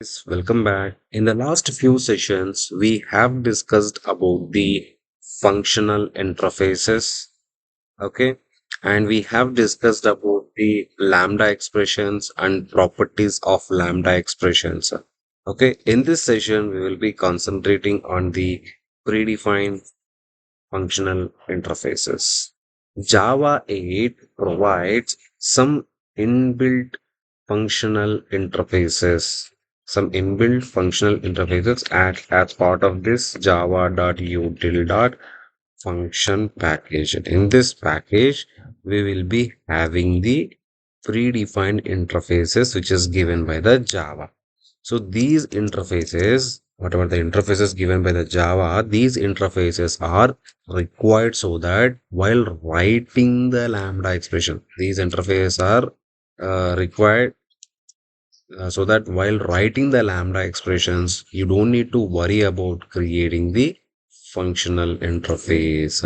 Yes, welcome back. In the last few sessions, we have discussed about the functional interfaces, okay? And we have discussed about the lambda expressions and properties of lambda expressions. Okay, in this session, we will be concentrating on the predefined functional interfaces. Java 8 provides some inbuilt functional interfaces. Some inbuilt functional interfaces as part of this java.util.function package. In this package, we will be having the predefined interfaces which is given by the Java. So these interfaces, whatever the interfaces given by the Java, these interfaces are required so that while writing the lambda expression, these interfaces are required so that while writing the lambda expressions, you don't need to worry about creating the functional interface.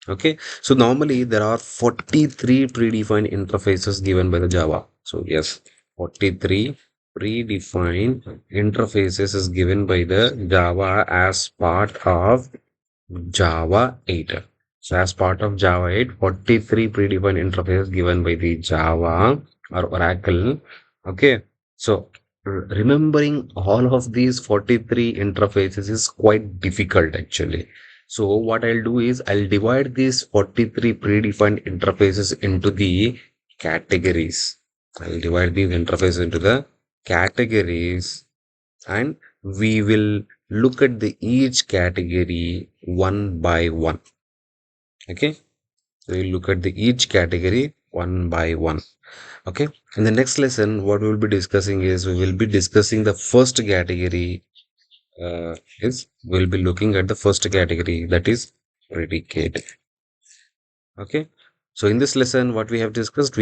Okay, so normally there are 43 predefined interfaces given by the Java. So yes, 43 predefined interfaces is given by the Java as part of Java 8. So as part of Java 8, 43 predefined interfaces given by the Java or Oracle. Okay. So remembering all of these 43 interfaces is quite difficult actually. So what I'll do is I'll divide these 43 predefined interfaces into the categories. I'll divide these interfaces into the categories and we will look at the each category one by one. Okay, so we'll look at the each category one by one. Okay, in the next lesson what we will be discussing is we will be discussing the first category. Is we'll be looking at the first category, that is predicate. Okay, so in this lesson what we have discussed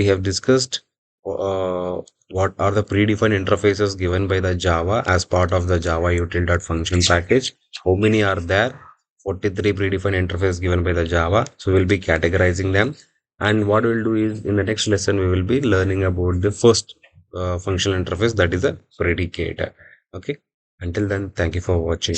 what are the predefined interfaces given by the Java as part of the java.util.function package. How many are there? 43 predefined interface given by the Java. So we'll be categorizing them. And what we'll do is in the next lesson, we will be learning about the first functional interface, that is a predicate. Okay. Until then, thank you for watching.